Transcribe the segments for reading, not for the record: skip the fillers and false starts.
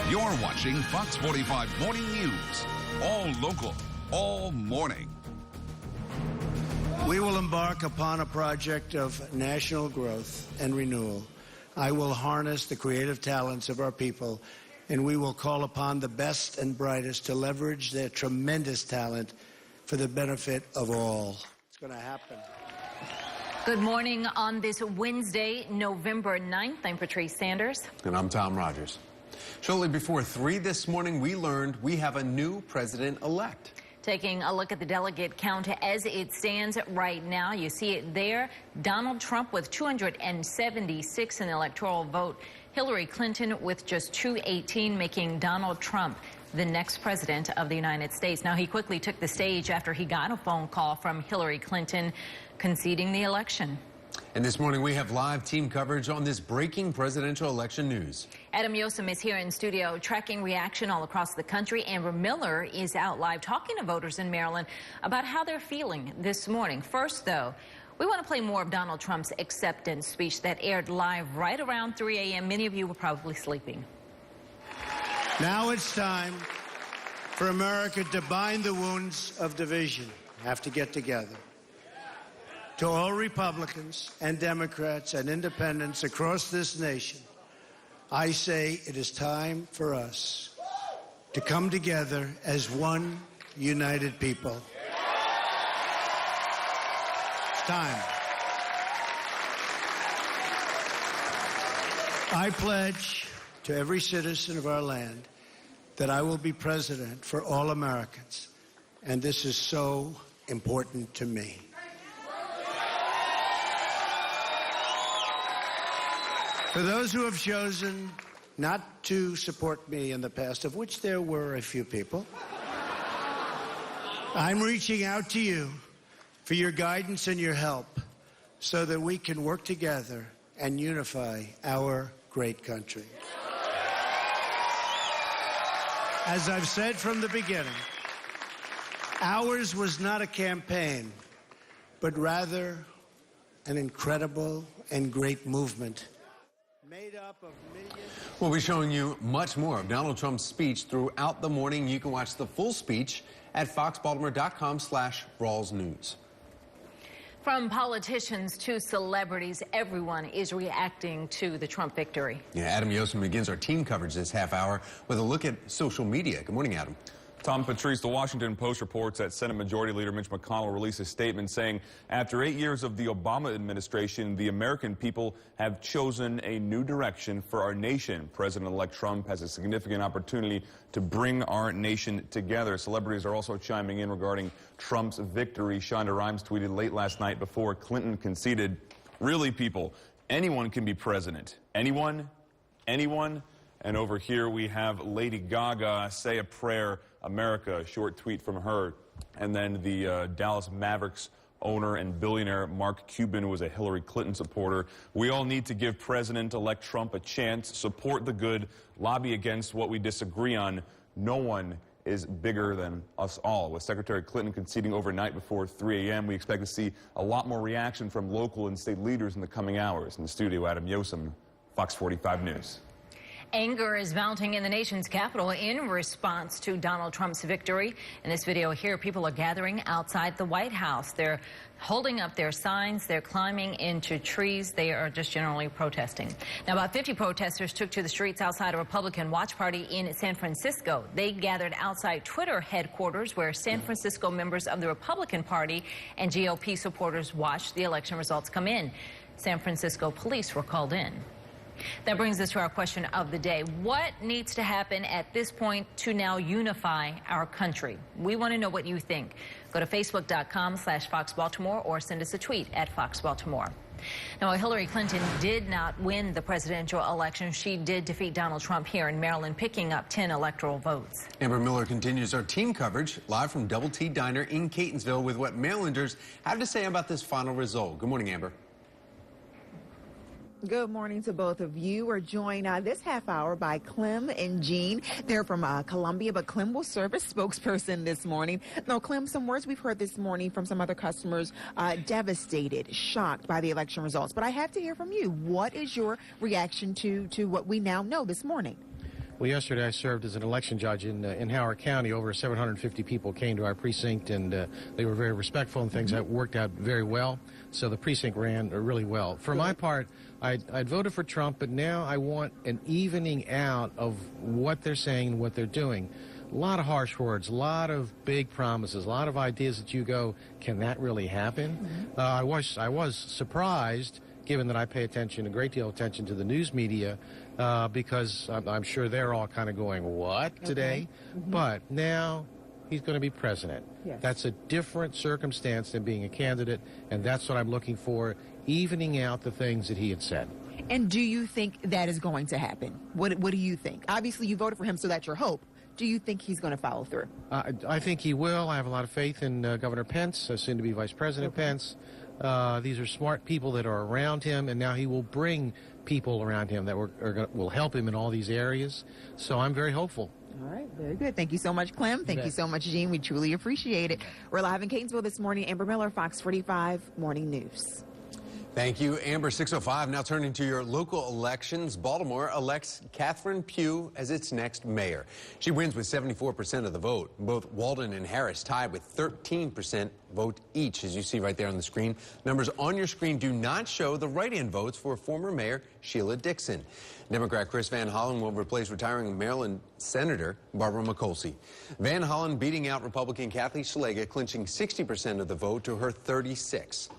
You're watching Fox 45 Morning News. All local, all morning. We will embark upon a project of national growth and renewal. I will harness the creative talents of our people, and we will call upon the best and brightest to leverage their tremendous talent for the benefit of all. It's going to happen. Good morning on this Wednesday, November 9th. I'm Patrice Sanders. And I'm Tom Rogers. Shortly before 3 this morning, we learned we have a new president-elect. Taking a look at the delegate count as it stands right now, you see it there. Donald Trump with 276 in the electoral vote. Hillary Clinton with just 218, making Donald Trump the next president of the United States. Now, he quickly took the stage after he got a phone call from Hillary Clinton conceding the election. And this morning, we have live team coverage on this breaking presidential election news. Adam Yosem is here in studio tracking reaction all across the country. Amber Miller is out live talking to voters in Maryland about how they're feeling this morning. First, though, we want to play more of Donald Trump's acceptance speech that aired live right around 3 a.m. Many of you were probably sleeping. Now it's time for America to bind the wounds of division. Have to get together. To all Republicans and Democrats and independents across this nation, I say it is time for us to come together as one united people. It's time. I pledge to every citizen of our land that I will be president for all Americans, and this is so important to me. For those who have chosen not to support me in the past, of which there were a few people, I'm reaching out to you for your guidance and your help so that we can work together and unify our great country. As I've said from the beginning, ours was not a campaign, but rather an incredible and great movement. Made up of millions. We'll be showing you much more of Donald Trump's speech throughout the morning. You can watch the full speech at foxbaltimore.com/Rawls News. From politicians to celebrities, everyone is reacting to the Trump victory. Yeah, Adam Yosem begins our team coverage this half hour with a look at social media. Good morning, Adam. Tom, Patrice, the Washington Post reports that Senate Majority Leader Mitch McConnell released a statement saying after 8 years of the Obama administration, the American people have chosen a new direction for our nation. President-elect Trump has a significant opportunity to bring our nation together. Celebrities are also chiming in regarding Trump's victory. Shonda Rhimes tweeted late last night before Clinton conceded, "Really, people, anyone can be president. Anyone, anyone." And over here we have Lady Gaga, "Say a Prayer, America," a short tweet from her. And then the Dallas Mavericks owner and billionaire Mark Cuban, who was a Hillary Clinton supporter. "We all need to give President-elect Trump a chance, support the good, lobby against what we disagree on. No one is bigger than us all." With Secretary Clinton conceding overnight before 3 a.m., we expect to see a lot more reaction from local and state leaders in the coming hours. In the studio, Adam Yosem, Fox 45 News. Anger is mounting in the nation's capital in response to Donald Trump's victory. In this video here, people are gathering outside the White House. They're holding up their signs. They're climbing into trees. They are just generally protesting. Now, about 50 protesters took to the streets outside a Republican watch party in San Francisco. They gathered outside Twitter headquarters, where San Francisco members of the Republican Party and GOP supporters watched the election results come in. San Francisco police were called in. That brings us to our question of the day. What needs to happen at this point to now unify our country? We want to know what you think. Go to facebook.com/FoxBaltimore or send us a tweet at FoxBaltimore. Now, Hillary Clinton did not win the presidential election. She did defeat Donald Trump here in Maryland, picking up 10 electoral votes. Amber Miller continues our team coverage live from Double T Diner in Catonsville with what Marylanders have to say about this final result. Good morning, Amber. Good morning to both of you. We're joined this half hour by Clem and Jean. They're from Columbia, but Clem will serve as spokesperson this morning. Now, Clem, some words we've heard this morning from some other customers, devastated, shocked by the election results. But I have to hear from you. What is your reaction to what we now know this morning? Well, yesterday I served as an election judge in Howard County. Over 750 people came to our precinct, and they were very respectful, and things that worked out very well. So the precinct ran really well. For my part, I'd voted for Trump, but now I want an evening out of what they're saying and what they're doing. A lot of harsh words, a lot of big promises, a lot of ideas that you go, can that really happen? I was surprised, given that I pay attention, a great deal of attention to the news media, because I'm sure they're all kind of going, what, today? But now he's going to be president. Yes. That's a different circumstance than being a candidate, and that's what I'm looking for, evening out the things that he had said. And do you think that is going to happen? What do you think? Obviously, you voted for him, so that's your hope. Do you think he's going to follow through? I think he will. I have a lot of faith in Governor Pence, soon to be Vice President Pence. These are smart people that are around him, and now he will bring people around him that will help him in all these areas. So I'm very hopeful. All right, very good. Thank you so much, Clem. Thank you so much, Gene. We truly appreciate it. We're live in Catonsville this morning. Amber Miller, Fox 45 Morning News. Thank you, Amber. 6:05. Now turning to your local elections. Baltimore elects Catherine Pugh as its next mayor. She wins with 74% of the vote. Both Walden and Harris tied with 13% vote each, as you see right there on the screen. Numbers on your screen do not show the write-in votes for former Mayor Sheila Dixon. Democrat Chris Van Hollen will replace retiring Maryland Senator Barbara McColsey. Van Hollen beating out Republican Kathleen Szeliga, clinching 60% of the vote to her 36%.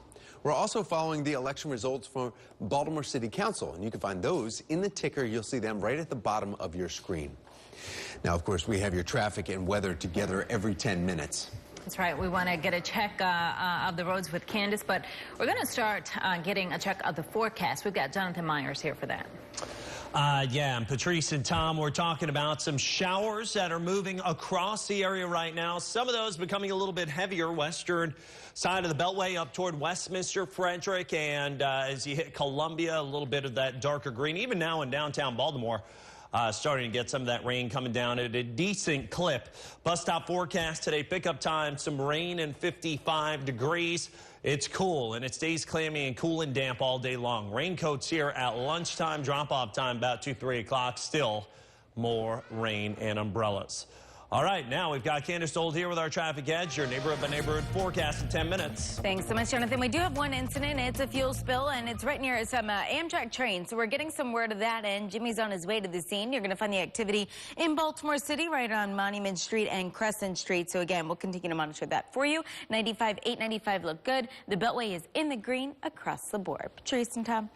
We're also following the election results for Baltimore City Council, and you can find those in the ticker. You'll see them right at the bottom of your screen. Now, of course, we have your traffic and weather together every 10 minutes. That's right. We want to get a check of the roads with Candace, but we're going to start getting a check of the forecast. We've got Jonathan Myers here for that. Yeah, and Patrice and Tom, we're talking about some showers that are moving across the area right now. Some of those becoming a little bit heavier western side of the Beltway up toward Westminster, Frederick, and as you hit Columbia, a little bit of that darker green. Even now in downtown Baltimore, starting to get some of that rain coming down at a decent clip. Bus stop forecast today, pickup time, some rain and 55 degrees. It's cool, and it stays clammy and cool and damp all day long. Raincoats here at lunchtime, drop-off time about 2, 3 o'clock. Still more rain and umbrellas. All right, now we've got Candace Old here with our traffic edge, your neighborhood by neighborhood forecast in 10 minutes. Thanks so much, Jonathan. We do have one incident. It's a fuel spill, and it's right near some Amtrak trains. So we're getting some word of that, and Jimmy's on his way to the scene. You're going to find the activity in Baltimore City right on Monument Street and Crescent Street. So again, we'll continue to monitor that for you. 95, 895 look good. The Beltway is in the green across the board. Patrice and Tom.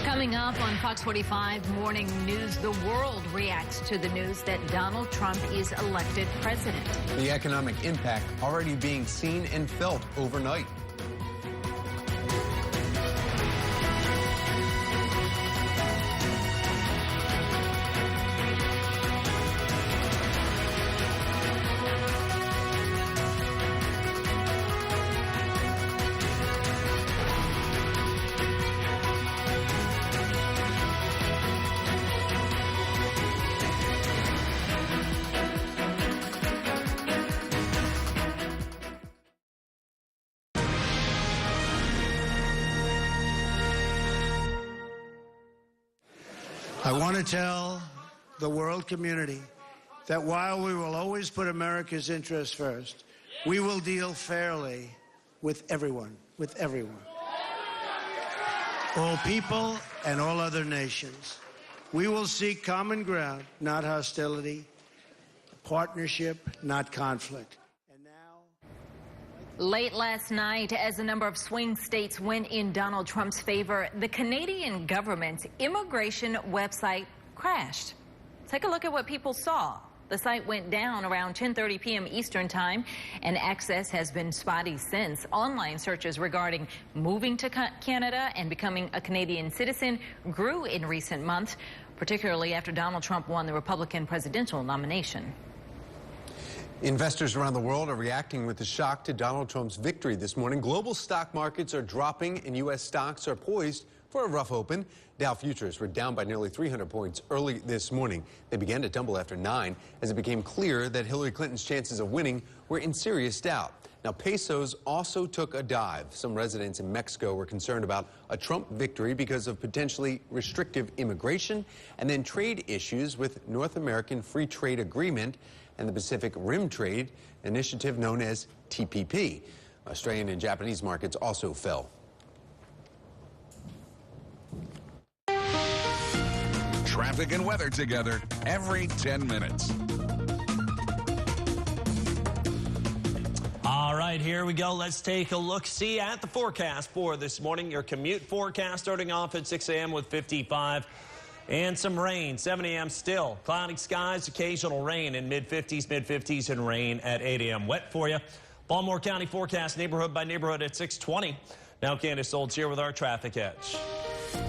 Coming up on Fox 45 Morning News, the world reacts to the news that Donald Trump is elected president. The economic impact already being seen and felt overnight. I want to tell the world community that while we will always put America's interests first, we will deal fairly with everyone, all people and all other nations. We will seek common ground, not hostility, partnership, not conflict. Late last night, as a number of swing states went in Donald Trump's favor, the Canadian government's immigration website crashed. Take a look at what people saw. The site went down around 10:30 p.m. Eastern Time, and access has been spotty since. Online searches regarding moving to Canada and becoming a Canadian citizen grew in recent months, particularly after Donald Trump won the Republican presidential nomination. Investors around the world are reacting with the shock to Donald Trump's victory this morning. Global stock markets are dropping, and U.S. stocks are poised for a rough open. Dow futures were down by nearly 300 points early this morning. They began to tumble after 9 as it became clear that Hillary Clinton's chances of winning were in serious doubt. Now, pesos also took a dive. Some residents in Mexico were concerned about a Trump victory because of potentially restrictive immigration and then trade issues with North American Free Trade Agreement and the Pacific Rim Trade Initiative known as TPP. Australian and Japanese markets also fell. Traffic and weather together every 10 minutes. All right, here we go. Let's take a look-see at the forecast for this morning. Your commute forecast starting off at 6 a.m. with 55 and some rain. 7 a.m. still. Cloudy skies, occasional rain in mid-50s and rain at 8 a.m. Wet for you. Baltimore County forecast neighborhood by neighborhood at 6:20. Now Candace Olds here with our traffic edge.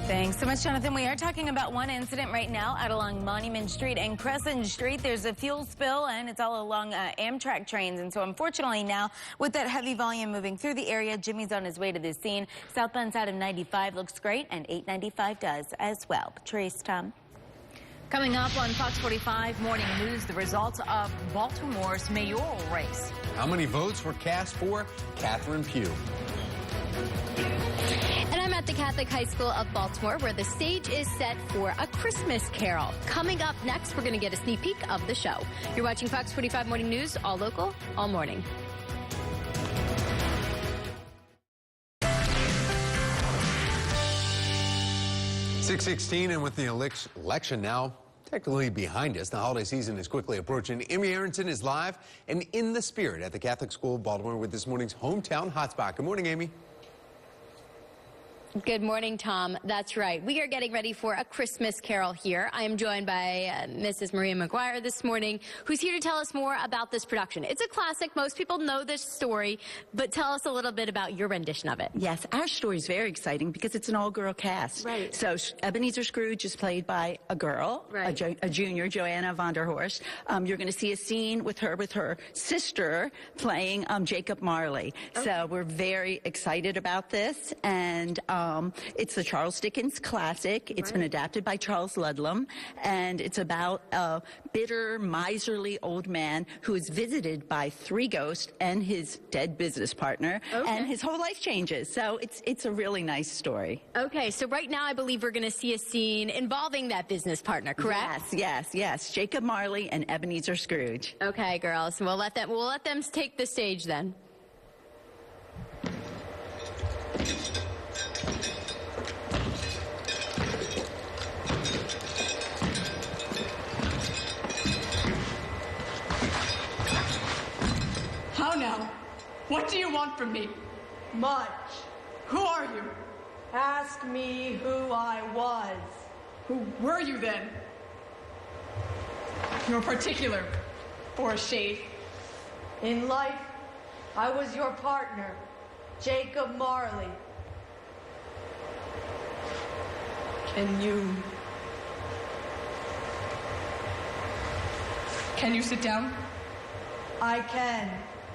Thanks so much, Jonathan. We are talking about one incident right now out along Monument Street and Crescent Street. There's a fuel spill, and it's all along Amtrak trains. And so, unfortunately, now with that heavy volume moving through the area, Jimmy's on his way to the scene. Southbound side of 95 looks great, and 895 does as well. Patrice, Tom. Coming up on Fox 45 Morning News, the results of Baltimore's mayoral race. How many votes were cast for Catherine Pugh? And I'm at the Catholic High School of Baltimore, where the stage is set for A Christmas Carol. Coming up next, we're going to get a sneak peek of the show. You're watching Fox 45 Morning News, all local, all morning. .616, and with the election now technically behind us, the holiday season is quickly approaching. Amy Aronson is live and in the spirit at the Catholic School of Baltimore with this morning's hometown hotspot. Good morning, Amy. Good morning, Tom. That's right. We are getting ready for A Christmas Carol here. I am joined by Mrs. Maria McGuire this morning, who's here to tell us more about this production. It's a classic. Most people know this story, but tell us a little bit about your rendition of it. Yes, our story is very exciting because it's an all-girl cast. Right. So Ebenezer Scrooge is played by a girl, right. a junior, Joanna von der Horst. You're going to see a scene with her sister playing Jacob Marley. Okay. So we're very excited about this, and it's the Charles Dickens classic. It's been adapted by Charles Ludlam, and it's about a bitter, miserly old man who is visited by 3 ghosts and his dead business partner, and his whole life changes. So it's a really nice story. Okay, so right now I believe we're going to see a scene involving that business partner, correct? Yes. Jacob Marley and Ebenezer Scrooge. Okay, girls, we'll let them take the stage then. How now? What do you want from me? Much. Who are you? Ask me who I was. Who were you then? You're particular, for a shade. In life, I was your partner, Jacob Marley. Can you sit down? I can.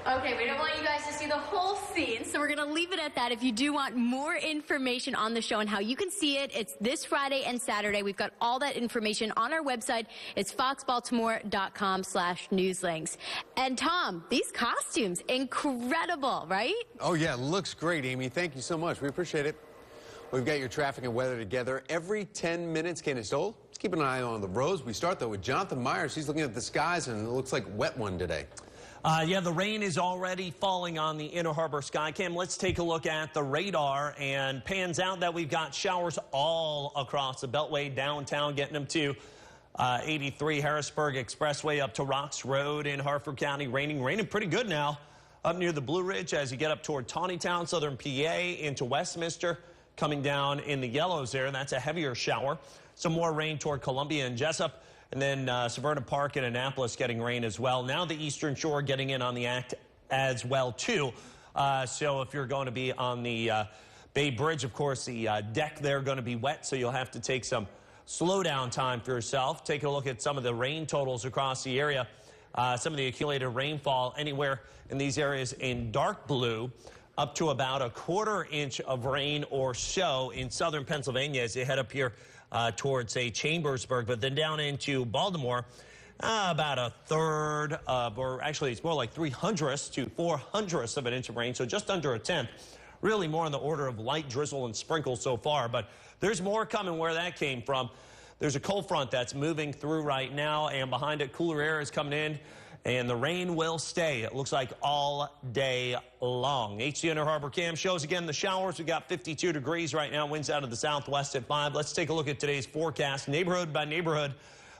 Okay, we don't want you guys to see the whole scene, so we're going to leave it at that. If you do want more information on the show and how you can see it, it's this Friday and Saturday. We've got all that information on our website. It's foxbaltimore.com/newslinks. And Tom, these costumes, incredible, right? Oh, yeah, looks great, Amy. Thank you so much. We appreciate it. We've got your traffic and weather together every 10 minutes. Candace Stoll, let's keep an eye on the roads. We start, though, with Jonathan Myers. He's looking at the skies, and it looks like a wet one today. Yeah, the rain is already falling on the Inner Harbor Skycam. Let's take a look at the radar, and pans out that we've got showers all across the Beltway downtown, getting them to 83 Harrisburg Expressway up to Rocks Road in Harford County. Raining pretty good now up near the Blue Ridge as you get up toward Tawnytown, Southern PA into Westminster. Coming down in the yellows there, that's a heavier shower. Some more rain toward Columbia and Jessup. And then Severna Park and Annapolis getting rain as well. Now the Eastern Shore getting in on the act as well, too. So if you're going to be on the Bay Bridge, of course, the deck there going to be wet, so you'll have to take some slowdown time for yourself. Take a look at some of the rain totals across the area. Some of the accumulated rainfall anywhere in these areas in dark blue. up to about a quarter-inch of rain or so in southern Pennsylvania as they head up here towards, say, Chambersburg, but then down into Baltimore. About a third or actually it's more like 3/100ths to 4/100ths of an inch of rain, so just under a tenth. Really more on the order of light drizzle and sprinkles so far, but there's more coming where that came from. There's a cold front that's moving through right now, and behind it, cooler air is coming in, and the rain will stay, it looks like, all day long. HC Inner Harbor Cam shows again the showers. We got 52 degrees right now, winds out of the southwest at 5. Let's take a look at today's forecast, neighborhood by neighborhood.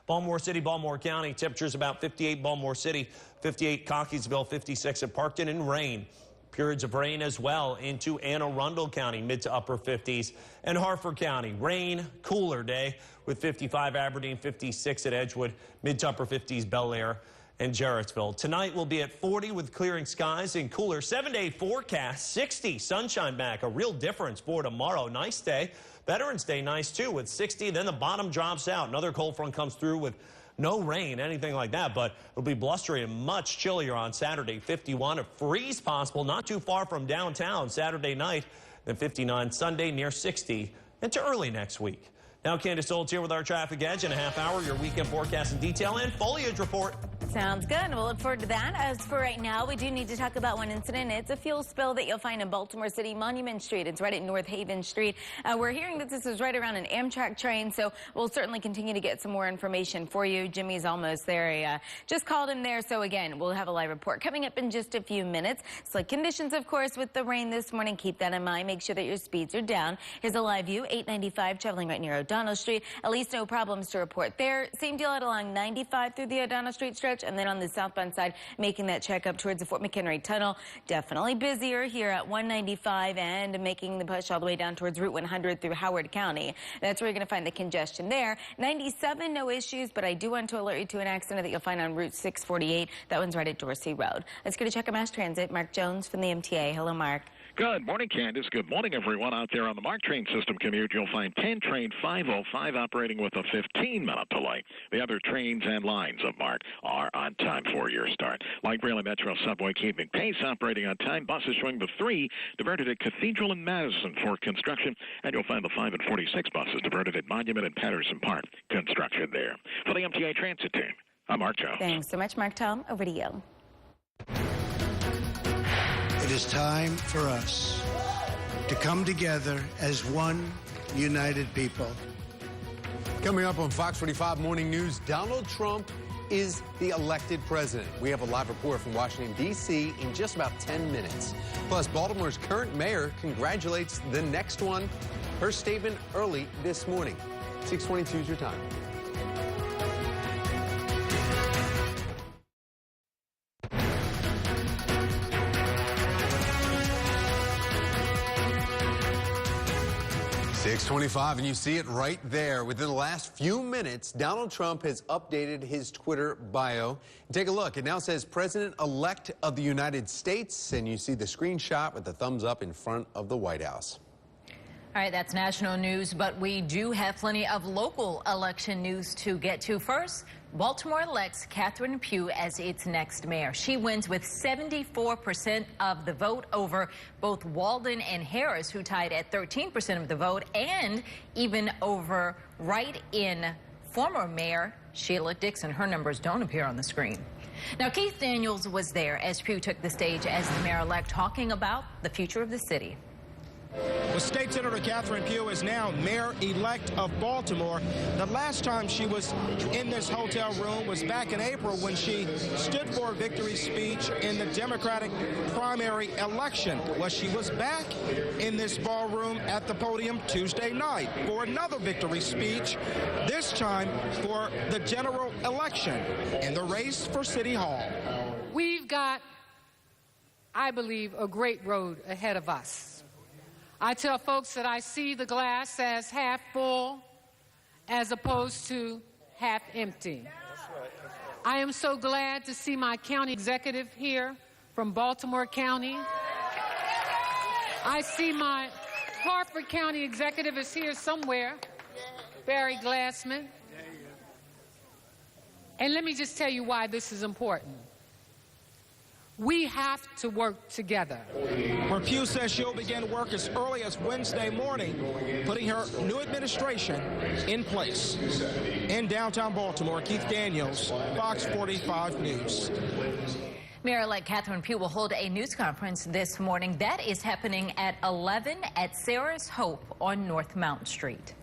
Baltimore City, Baltimore County, temperatures about 58 Baltimore City, 58 Cockeysville, 56 at Parkton, and rain. Periods of rain as well into Anne Arundel County, mid to upper 50s, and Harford County. Rain, cooler day with 55 Aberdeen, 56 at Edgewood, mid to upper 50s Bel Air and Jarrettsville. Tonight will be at 40 with clearing skies and cooler. 7-day forecast, 60 sunshine back. A real difference for tomorrow. Nice day. Veterans Day nice too with 60. Then the bottom drops out. Another cold front comes through with no rain, anything like that, but it'll be blustery and much chillier on Saturday. 51, a freeze possible not too far from downtown Saturday night. Then 59 Sunday, near 60 into early next week. Now Candace Olds here with our traffic edge in a half hour. Your weekend forecast in detail and foliage report. Sounds good. We'll look forward to that. As for right now, we do need to talk about one incident. It's a fuel spill that you'll find in Baltimore City, Monument Street. It's right at North Haven Street. We're hearing that this is right around an Amtrak train, so we'll certainly continue to get some more information for you. Jimmy's almost there. I just called him there, so again, we'll have a live report coming up in just a few minutes. Slick conditions, of course, with the rain this morning. Keep that in mind. Make sure that your speeds are down. Here's a live view, 895 traveling right near O'Donnell Street. At least no problems to report there. Same deal out along 95 through the O'Donnell Street stretch, and then on the southbound side, making that check up towards the Fort McHenry Tunnel. Definitely busier here at 195 and making the push all the way down towards Route 100 through Howard County. That's where you're going to find the congestion there. 97, no issues, but I do want to alert you to an accident that you'll find on Route 648. That one's right at Dorsey Road. Let's go to check on mass transit. Mark Jones from the MTA. Hello, Mark. Good morning, Candace. Good morning, everyone out there on the MARC train system commute. You'll find 10 train 505 operating with a 15-minute delay. The other trains and lines of MARC are on time for your start. Light rail and metro subway keeping pace, operating on time. Buses showing the 3 diverted at Cathedral and Madison for construction, and you'll find the 5 and 46 buses diverted at Monument and Patterson Park. Construction there. For the MTA Transit Team, I'm Mark Jones. Thanks so much, Mark. Tom, over to you. It is time for us to come together as one united people. Coming up on Fox 45 Morning News, Donald Trump is the elected president. We have a live report from Washington, D.C. in just about 10 minutes. Plus, Baltimore's current mayor congratulates the next one. Her statement early this morning. 6:22 is your time. .25, and you see it right there. Within the last few minutes, Donald Trump has updated his Twitter bio. Take a look. It now says President-elect of the United States, and you see the screenshot with the thumbs up in front of the White House. All right, that's national news, but we do have plenty of local election news to get to. First, Baltimore elects Catherine Pugh as its next mayor. She wins with 74% of the vote over both Walden and Harris, who tied at 13% of the vote, and even over write-in former mayor Sheila Dixon. Her numbers don't appear on the screen. Now, Keith Daniels was there as Pugh took the stage as the mayor-elect, talking about the future of the city. The state senator Catherine Pugh is now mayor-elect of Baltimore. The last time she was in this hotel room was back in April when she stood for a victory speech in the Democratic primary election. Well, she was back in this ballroom at the podium Tuesday night for another victory speech, this time for the general election in the race for City Hall. We've got, I believe, a great road ahead of us. I tell folks that I see the glass as half full as opposed to half empty. I am so glad to see my county executive here from Baltimore County. I see my Harford County executive is here somewhere, Barry Glassman. And let me just tell you why this is important. We have to work together. Where Pugh says she'll begin work as early as Wednesday morning, putting her new administration in place. In downtown Baltimore, Keith Daniels, Fox 45 News. Mayor-elect Catherine Pugh will hold a news conference this morning. That is happening at 11 at Sarah's Hope on North Mount Street.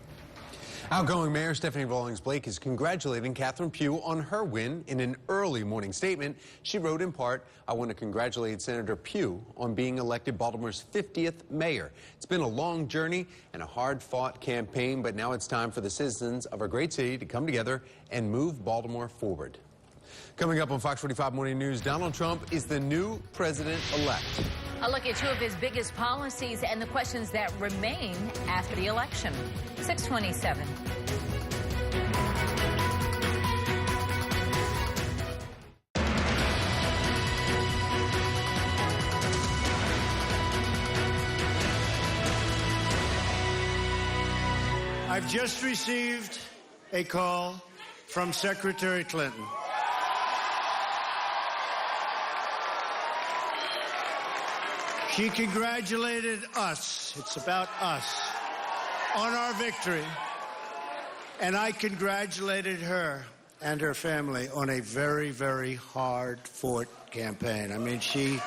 Outgoing Mayor Stephanie Rawlings-Blake is congratulating Catherine Pugh on her win. In an early morning statement, she wrote in part, "I want to congratulate Senator Pugh on being elected Baltimore's 50th mayor. It's been a long journey and a hard-fought campaign, but now it's time for the citizens of our great city to come together and move Baltimore forward." Coming up on Fox 45 Morning News, Donald Trump is the new president-elect. A look at two of his biggest policies and the questions that remain after the election. 627. I've just received a call from Secretary Clinton. She congratulated us, it's about us, on our victory. And I congratulated her and her family on a very, very hard-fought campaign. I mean, she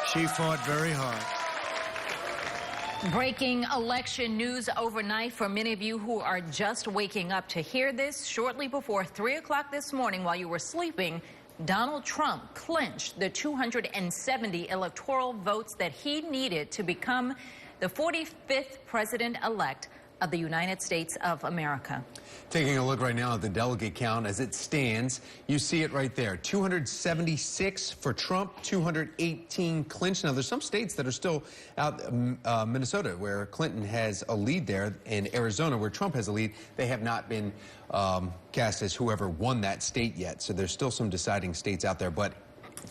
fought very hard. Breaking election news overnight for many of you who are just waking up to hear this. Shortly before 3 o'clock this morning while you were sleeping, Donald Trump clinched the 270 electoral votes that he needed to become the 45th president-elect of the United States of America. Taking a look right now at the delegate count as it stands, you see it right there. 276 for Trump, 218 Clinton. Now, there's some states that are still out. Minnesota, where Clinton has a lead there, and Arizona, where Trump has a lead, they have not been cast as whoever won that state yet. So there's still some deciding states out there. But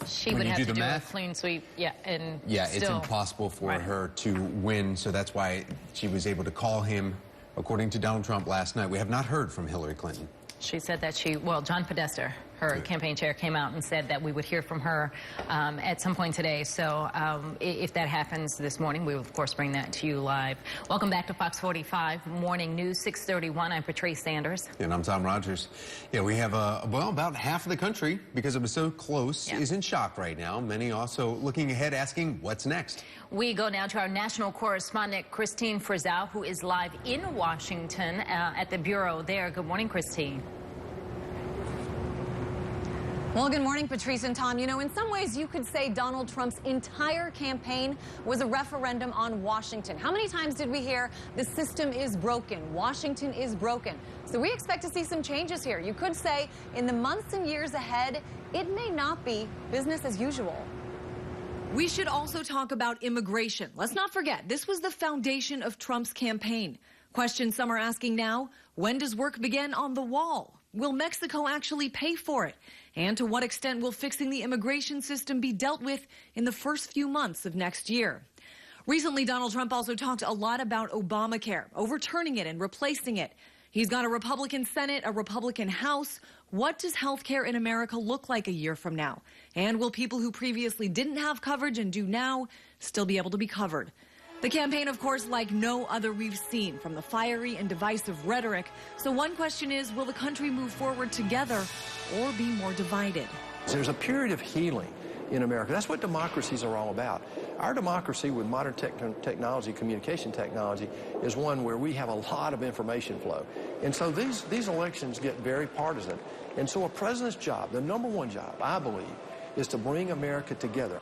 she would have to do a clean sweep. It's impossible for her to win. So that's why she was able to call him, according to Donald Trump last night. We have not heard from Hillary Clinton. She said that John Podesta, her campaign chair, came out and said that we would hear from her at some point today. So if that happens this morning, we will, of course, bring that to you live. Welcome back to Fox 45 Morning News, 631. I'm Patrice Sanders. And I'm Tom Rogers. Yeah, we have, about half of the country, because it was so close, is in shock right now. Many also looking ahead, asking what's next. We go now to our national correspondent, Christine Frizzell, who is live in Washington at the Bureau there. Good morning, Christine. Well, good morning, Patrice and Tom. You know, in some ways, you could say Donald Trump's entire campaign was a referendum on Washington. How many times did we hear the system is broken, Washington is broken? So we expect to see some changes here. You could say in the months and years ahead, it may not be business as usual. We should also talk about immigration. Let's not forget, this was the foundation of Trump's campaign. Question some are asking now, when does work begin on the wall? Will Mexico actually pay for it? And to what extent will fixing the immigration system be dealt with in the first few months of next year? Recently, Donald Trump also talked a lot about Obamacare, overturning it and replacing it. He's got a Republican Senate, a Republican House. What does health care in America look like a year from now? And will people who previously didn't have coverage and do now still be able to be covered? The campaign, of course, like no other we've seen, from the fiery and divisive rhetoric. So one question is, will the country move forward together or be more divided? There's a period of healing in America. That's what democracies are all about. Our democracy with modern technology, communication technology, is one where we have a lot of information flow. And so these elections get very partisan. And so a president's job, the number one job, I believe, is to bring America together.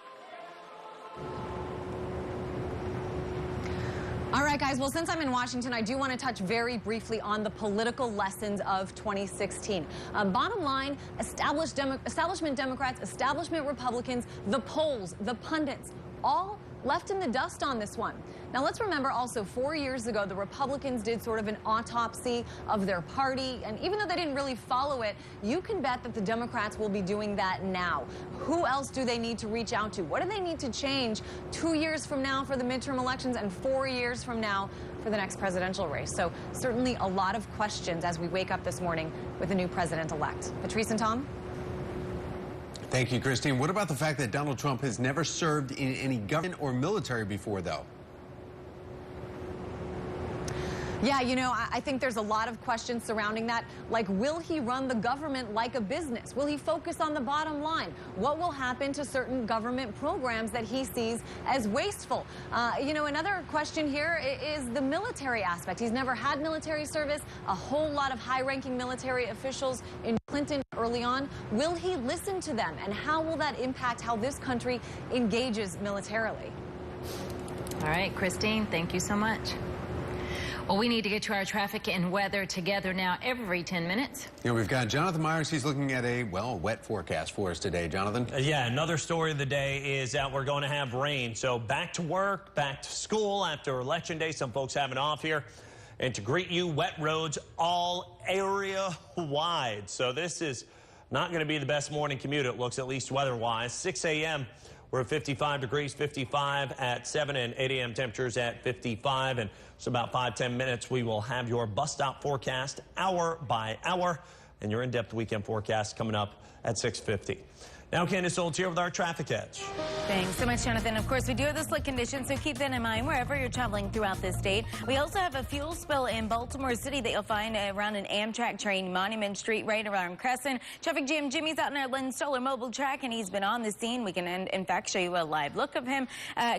All right, guys. Well, since I'm in Washington, I do want to touch very briefly on the political lessons of 2016. Bottom line, establishment Democrats, establishment Republicans, the polls, the pundits, all left in the dust on this one. Now, let's remember also 4 years ago, the Republicans did sort of an autopsy of their party. And even though they didn't really follow it, you can bet that the Democrats will be doing that now. Who else do they need to reach out to? What do they need to change 2 years from now for the midterm elections and 4 years from now for the next presidential race? So certainly a lot of questions as we wake up this morning with a new president-elect. Patrice and Tom? Thank you, Christine. What about the fact that Donald Trump has never served in any government or military before, though? Yeah, you know, I think there's a lot of questions surrounding that. Like, will he run the government like a business? Will he focus on the bottom line? What will happen to certain government programs that he sees as wasteful? You know, another question here is the military aspect. He's never had military service, a whole lot of high-ranking military officials in Clinton early on. Will he listen to them? And how will that impact how this country engages militarily? All right, Christine, thank you so much. Well, we need to get to our traffic and weather together now every 10 minutes. Yeah, we've got Jonathan Myers. He's looking at a, well, wet forecast for us today. Jonathan? Yeah, another story of the day is that we're going to have rain. So back to work, back to school after Election Day. Some folks having off here. And to greet you, wet roads all area wide. So this is not going to be the best morning commute, it looks, at least weather-wise. 6 a.m. We're at 55 degrees, 55 at 7 and 8 a.m. temperatures at 55. And so about 5-10 minutes, we will have your bus stop forecast hour by hour and your in-depth weekend forecast coming up at 6:50. Now, Candace Olds here with our traffic edge. Thanks so much, Jonathan. Of course, we do have the slick conditions, so keep that in mind wherever you're traveling throughout the state. We also have a fuel spill in Baltimore City that you'll find around an Amtrak train, Monument Street, right around Crescent. Traffic jam Jimmy's out in our Lynn Stoller mobile track, and he's been on the scene. We can, in fact, show you a live look of him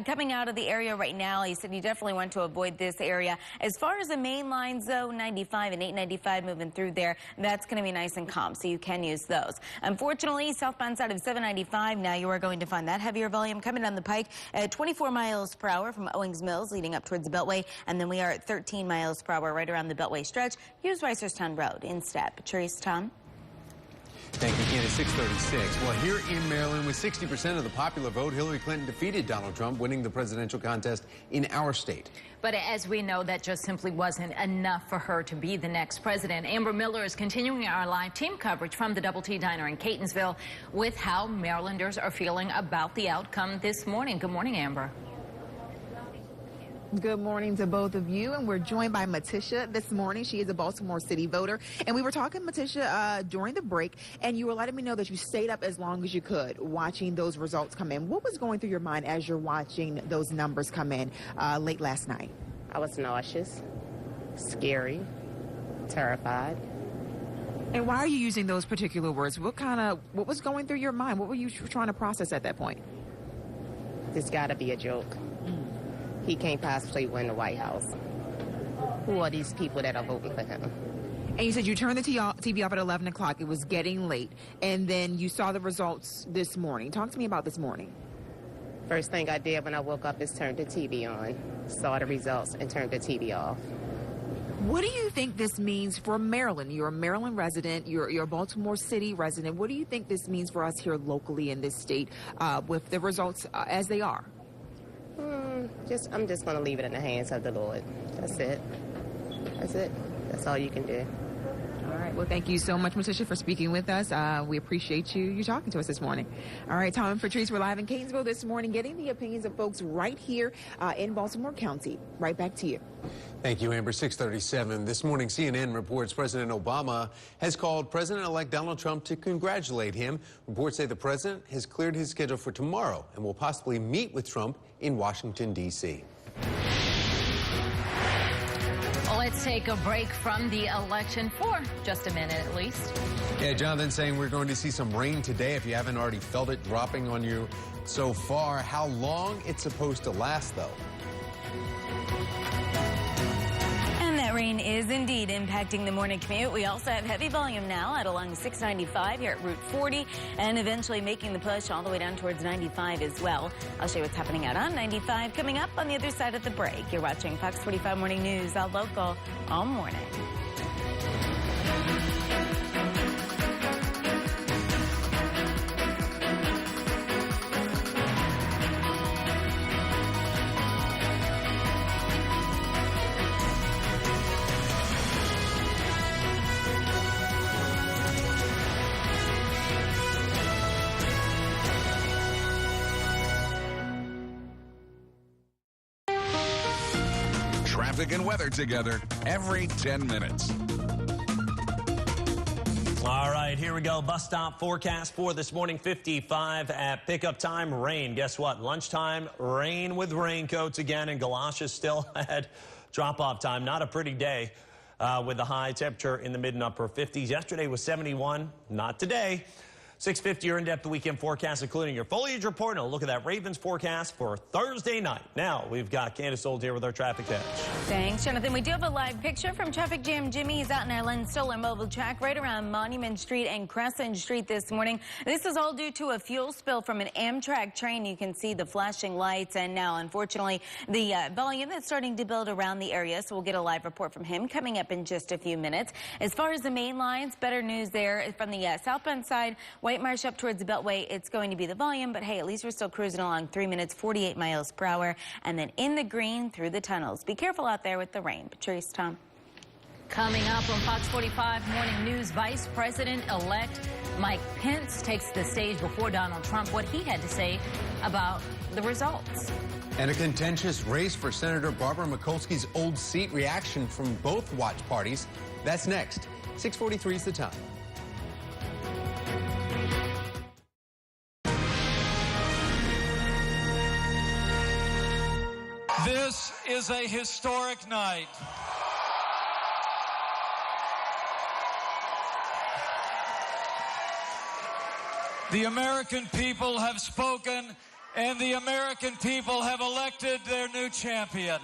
coming out of the area right now. He said you definitely want to avoid this area. As far as the main lines, though, 95 and 895 moving through there, that's going to be nice and calm, so you can use those. Unfortunately, southbound side of 795, now you are going to find that heavier volume coming down the pike at 24 miles per hour from Owings Mills leading up towards the Beltway, and then we are at 13 miles per hour right around the Beltway stretch. Use Reisterstown Road instead. Patrice, Tom? Thank you, Candace. 6:36. Well, here in Maryland, with 60% of the popular vote, Hillary Clinton defeated Donald Trump, winning the presidential contest in our state. But as we know, that just simply wasn't enough for her to be the next president. Amber Miller is continuing our live team coverage from the Double T Diner in Catonsville with how Marylanders are feeling about the outcome this morning. Good morning, Amber. Good morning to both of you, and we're joined by Matisha this morning. She is a Baltimore City voter, and we were talking, Matisha, during the break, and you were letting me know that you stayed up as long as you could watching those results come in. What was going through your mind as you're watching those numbers come in late last night? I was nauseous, scary, terrified. And why are you using those particular words? What was going through your mind? What were you trying to process at that point? This got to be a joke. He can't possibly win the White House. Who are these people that are voting for him? And you said you turned the TV off at 11 o'clock. It was getting late. And then you saw the results this morning. Talk to me about this morning. First thing I did when I woke up is turn the TV on, saw the results, and turned the TV off. What do you think this means for Maryland? You're a Maryland resident. You're a Baltimore City resident. What do you think this means for us here locally in this state with the results as they are? I'm just going to leave it in the hands of the Lord. That's it. That's it. That's all you can do. All right. Well, thank you so much, Matisha, for speaking with us. We appreciate you talking to us this morning. All right, Tom and Patrice, we're live in Catonsville this morning, getting the opinions of folks right here in Baltimore County. Right back to you. Thank you, Amber. 6:37. This morning, CNN reports President Obama has called President-elect Donald Trump to congratulate him. Reports say the president has cleared his schedule for tomorrow and will possibly meet with Trump in Washington, D.C. Well, let's take a break from the election for just a minute at least. Yeah, Jonathan saying we're going to see some rain today. If you haven't already felt it dropping on you so far, how long it's supposed to last, though? And that rain is indeed impacting the morning commute. We also have heavy volume now at along 695 here at Route 40 and eventually making the push all the way down towards 95 as well. I'll show you what's happening out on 95 coming up on the other side of the break. You're watching Fox 45 Morning News, all local, all morning. Traffic and weather together every 10 minutes. All right. right, here we go. Bus stop forecast for this morning, 55 at pickup time. Rain. Guess what? Lunchtime, rain with raincoats again, and galoshes still ahead. Drop-off time. Not a pretty day with the high temperature in the mid and upper 50s. Yesterday was 71. Not today. 6:50, your in-depth weekend forecast, including your foliage report. And a look at that Ravens forecast for Thursday night. Now, we've got Candace Old here with our traffic catch. Thanks, Jonathan. We do have a live picture from Traffic Jam Jimmy. He's out in our Len Stoller mobile track right around Monument Street and Crescent Street this morning. This is all due to a fuel spill from an Amtrak train. You can see the flashing lights, and now, unfortunately, the volume that's starting to build around the area. So we'll get a live report from him coming up in just a few minutes. As far as the main lines, better news there from the southbound side. White Marsh up towards the Beltway, it's going to be the volume, but hey, at least we're still cruising along 3 minutes, 48 miles per hour, and then in the green through the tunnels. Be careful out there with the rain. Patrice, Tom. Coming up on Fox 45 Morning News, Vice President-elect Mike Pence takes the stage before Donald Trump, what he had to say about the results. And a contentious race for Senator Barbara Mikulski's old seat, reaction from both watch parties. That's next. 6:43 is the time. This is a historic night. The American people have spoken, and the American people have elected their new champion.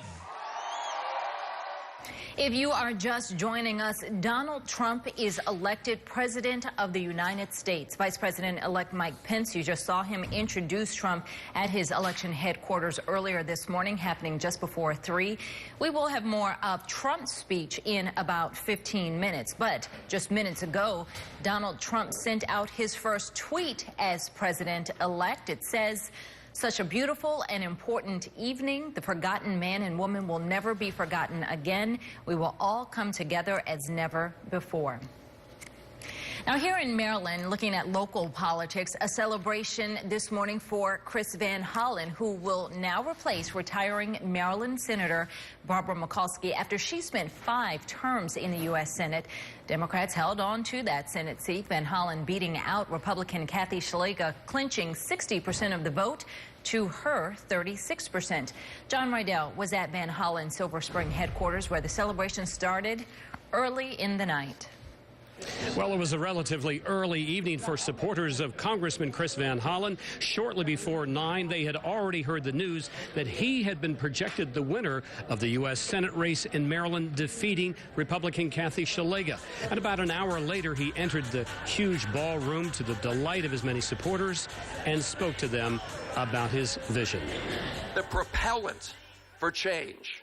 If you are just joining us, Donald Trump is elected President of the United States. Vice President-elect Mike Pence, you just saw him introduce Trump at his election headquarters earlier this morning, happening just before 3. We will have more of Trump's speech in about 15 minutes. But just minutes ago, Donald Trump sent out his first tweet as President-elect. It says, "Such a beautiful and important evening. The forgotten man and woman will never be forgotten again. We will all come together as never before." Now, here in Maryland, looking at local politics, a celebration this morning for Chris Van Hollen, who will now replace retiring Maryland Senator Barbara Mikulski after she spent 5 terms in the U.S. Senate. Democrats held on to that Senate seat, Van Hollen beating out Republican Kathy Szeliga, clinching 60% of the vote to her 36%. John Rydell was at Van Hollen's Silver Spring headquarters, where the celebration started early in the night. Well, it was a relatively early evening for supporters of Congressman Chris Van Hollen. Shortly before 9, they had already heard the news that he had been projected the winner of the U.S. Senate race in Maryland, defeating Republican Kathy Szeliga. And about an hour later, he entered the huge ballroom to the delight of his many supporters and spoke to them about his vision. The propellant for change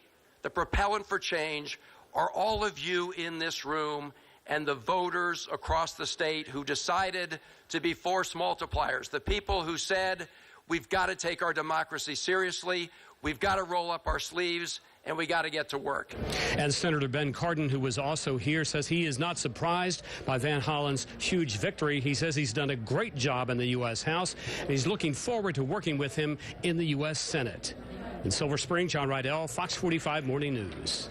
are all of you in this room and the voters across the state who decided to be force multipliers, the people who said, we've got to take our democracy seriously, we've got to roll up our sleeves, and we got to get to work. And Senator Ben Cardin, who was also here, says he is not surprised by Van Hollen's huge victory. He says he's done a great job in the U.S. House, and he's looking forward to working with him in the U.S. Senate. In Silver Spring, John Rydell, Fox 45 Morning News.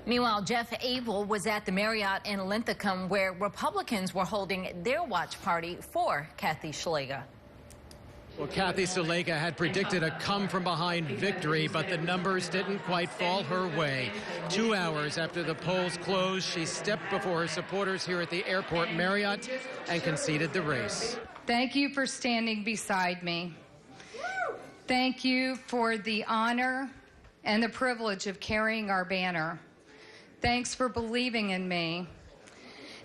Meanwhile, Jeff Abel was at the Marriott in Linthicum, where Republicans were holding their watch party for Kathy Szeliga. Well, Kathy Szeliga had predicted a come-from-behind victory, but the numbers didn't quite fall her way. 2 hours after the polls closed, she stepped before her supporters here at the airport Marriott and conceded the race. Thank you for standing beside me. Thank you for the honor and the privilege of carrying our banner. Thanks for believing in me.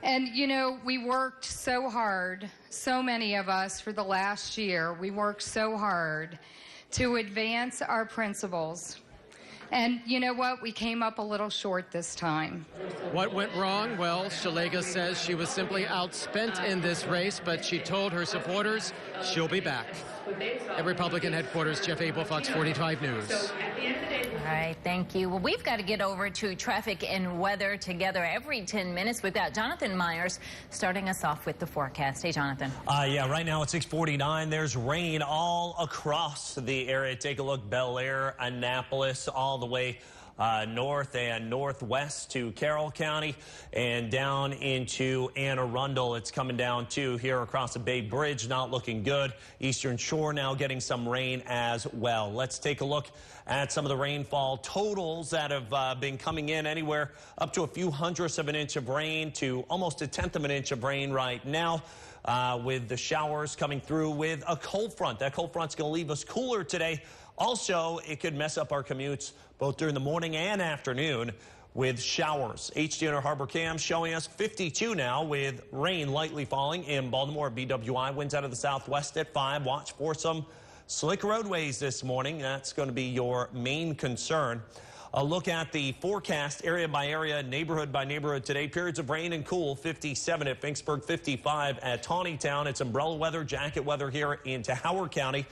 And, you know, we worked so hard, so many of us, for the last year. We worked so hard to advance our principles. And you know what? We came up a little short this time. What went wrong? Well, Szeliga says she was simply outspent in this race, but she told her supporters she'll be back. At Republican headquarters, Jeff Abel, Fox 45 News. All right, thank you. Well, we've got to get over to traffic and weather together every 10 minutes. We've got Jonathan Myers starting us off with the forecast. Hey, Jonathan. Yeah, right now at 6:49, there's rain all across the area. Take a look, Bel Air, Annapolis, all the way north and northwest to Carroll County and down into Anne Arundel. It's coming down too here across the Bay Bridge. Not looking good. Eastern Shore now getting some rain as well. Let's take a look at some of the rainfall totals that have been coming in, anywhere up to a few hundredths of an inch of rain to almost a tenth of an inch of rain right now. With the showers coming through with a cold front. That cold front's going to leave us cooler today. Also, it could mess up our commutes both during the morning and afternoon with showers. HD Harbor Cam showing us 52 now with rain lightly falling in Baltimore. BWI winds out of the southwest at 5. Watch for some slick roadways this morning. That's going to be your main concern. A look at the forecast area by area, neighborhood by neighborhood today. Periods of rain and cool, 57 at Finksburg, 55 at Tawnytown. It's umbrella weather, jacket weather here into Howard County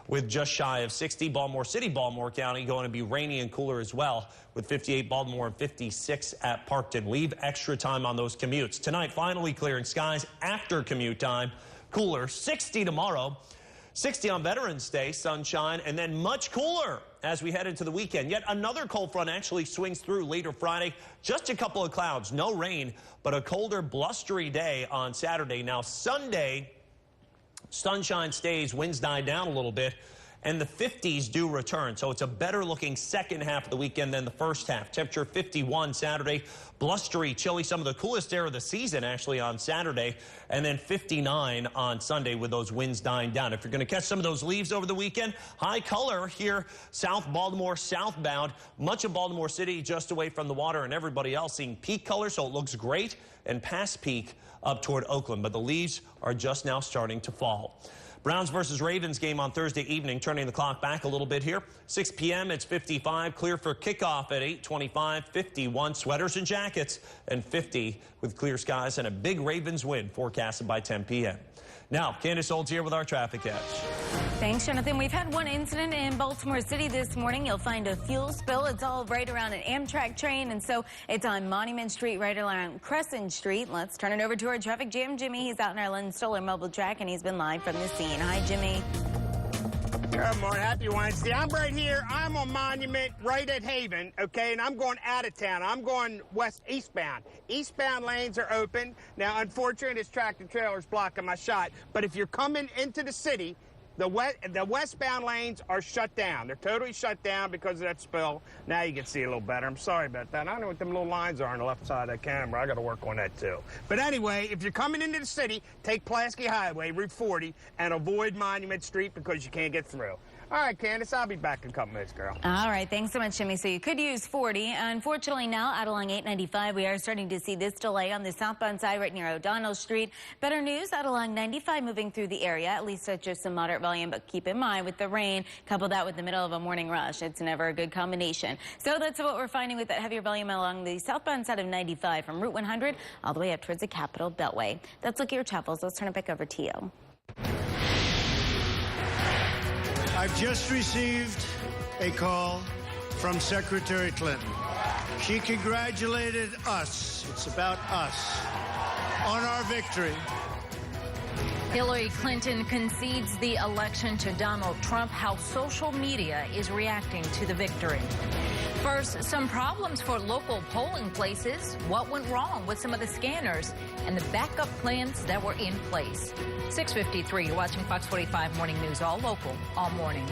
with just shy of 60. Baltimore City, Baltimore County going to be rainy and cooler as well with 58 Baltimore and 56 at Parkton. Leave extra time on those commutes. Tonight, finally clearing skies after commute time. Cooler, 60 tomorrow. 60 on Veterans Day, sunshine, and then much cooler as we head into the weekend. Yet another cold front actually swings through later Friday. Just a couple of clouds, no rain, but a colder, blustery day on Saturday. Now Sunday, sunshine stays, winds die down a little bit, and the 50s do return. So it's a better looking second half of the weekend than the first half. Temperature 51 Saturday, blustery, chilly, some of the coolest air of the season actually on Saturday, and then 59 on Sunday with those winds dying down. If you're going to catch some of those leaves over the weekend, high color here, South Baltimore southbound, much of Baltimore City just away from the water, and everybody else seeing peak color, so it looks great, and past peak up toward Oakland. But the leaves are just now starting to fall. Browns versus Ravens game on Thursday evening, turning the clock back a little bit here. 6 p.m. It's 55, clear for kickoff at 8:25, 51, sweaters and jackets, and 50 with clear skies and a big Ravens win forecasted by 10 p.m. Now, Candace Olds here with our traffic catch. Thanks, Jonathan. We've had one incident in Baltimore City this morning. You'll find a fuel spill. It's all right around an Amtrak train, and so it's on Monument Street, right around Crescent Street. Let's turn it over to our traffic jam, Jimmy. He's out in our Len Stoller mobile track, and he's been live from the scene. Hi, Jimmy. Good morning. Happy Wednesday. I'm right here. I'm on Monument right at Haven, okay, and I'm going out of town. I'm going eastbound. Eastbound lanes are open. Now, unfortunately, this tractor trailer is blocking my shot, but if you're coming into the city, the westbound lanes are shut down. They're totally shut down because of that spill. Now you can see a little better. I'm sorry about that. I don't know what them little lines are on the left side of the camera. I got to work on that, too. But anyway, if you're coming into the city, take Pulaski Highway, Route 40, and avoid Monument Street because you can't get through. All right, Candace, I'll be back in a couple minutes, girl. All right, thanks so much, Jimmy. So you could use 40. Unfortunately, now out along 895, we are starting to see this delay on the southbound side right near O'Donnell Street. Better news, out along 95 moving through the area, at least at just some moderate volume, but keep in mind with the rain, couple that with the middle of a morning rush, it's never a good combination. So that's what we're finding with that heavier volume along the southbound side of 95 from Route 100 all the way up towards the Capitol Beltway. That's Look at Your Travels. Let's turn it back over to you. I've just received a call from Secretary Clinton. She congratulated us, it's about us, on our victory. Hillary Clinton concedes the election to Donald Trump. How social media is reacting to the victory. First, some problems for local polling places. What went wrong with some of the scanners and the backup plans that were in place. 6:53, you're watching Fox 45 Morning News, all local, all morning.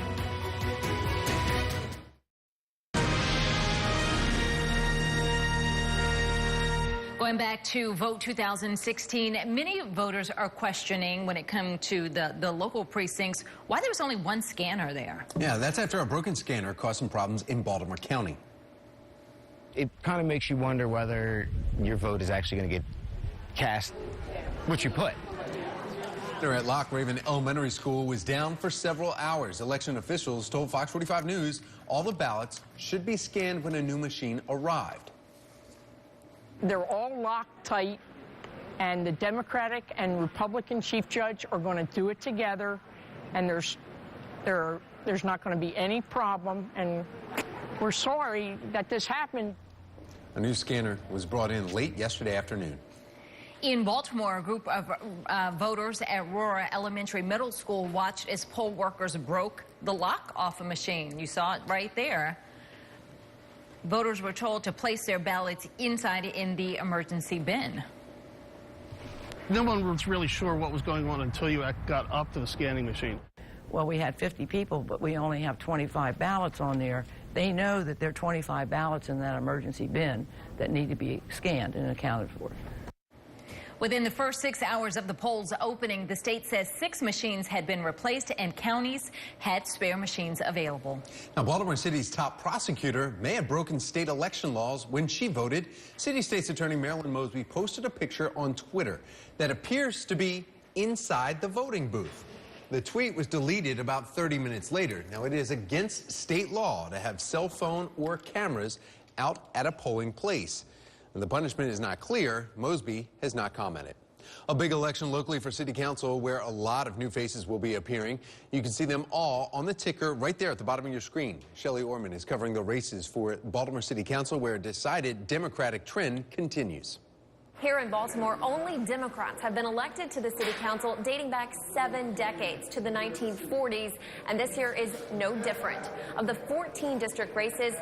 Going back to Vote 2016, many voters are questioning when it comes to the local precincts why there was only one scanner there. Yeah, that's after a broken scanner caused some problems in Baltimore County. It kind of makes you wonder whether your vote is actually going to get cast what you put. There at Lock Raven Elementary School was down for several hours. Election officials told Fox 45 News all the ballots should be scanned when a new machine arrived. They're all locked tight, and the Democratic and Republican chief judge are going to do it together, and there's not going to be any problem, and we're sorry that this happened. A new scanner was brought in late yesterday afternoon. In Baltimore, a group of voters at Aurora Elementary Middle School watched as poll workers broke the lock off a machine. You saw it right there. Voters were told to place their ballots inside in the emergency bin. No one was really sure what was going on until you got up to the scanning machine. Well, we had 50 people, but we only have 25 ballots on there. They know that there are 25 ballots in that emergency bin that need to be scanned and accounted for. Within the first 6 hours of the polls opening, the state says 6 machines had been replaced and counties had spare machines available. Now, Baltimore City's top prosecutor may have broken state election laws when she voted. City State's Attorney Marilyn Mosby posted a picture on Twitter that appears to be inside the voting booth. The tweet was deleted about 30 minutes later. Now, it is against state law to have cell phone or cameras out at a polling place. And the punishment is not clear. Mosby has not commented. A big election locally for City Council where a lot of new faces will be appearing. You can see them all on the ticker right there at the bottom of your screen. Shelley Orman is covering the races for Baltimore City Council where a decided Democratic trend continues. Here in Baltimore, only Democrats have been elected to the City Council dating back 7 decades to the 1940s, and this year is no different. Of the 14 district races,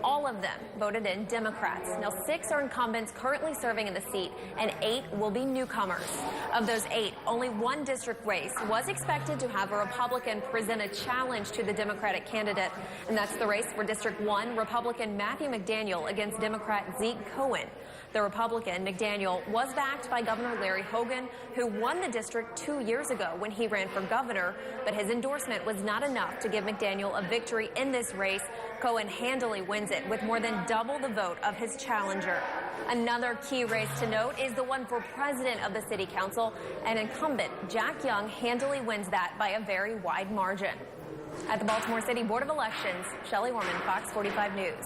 all of them voted in Democrats. Now, 6 are incumbents currently serving in the seat, and 8 will be newcomers. Of those 8, only 1 district race was expected to have a Republican present a challenge to the Democratic candidate, and that's the race for District 1, Republican Matthew McDaniel against Democrat Zeke Cohen. The Republican, McDaniel, was backed by Governor Larry Hogan, who won the district 2 years ago when he ran for governor, but his endorsement was not enough to give McDaniel a victory in this race. Cohen handily wins it with more than double the vote of his challenger. Another key race to note is the one for president of the City Council. An incumbent, Jack Young, handily wins that by a very wide margin. At the Baltimore City Board of Elections, Shelley Orman, Fox 45 News.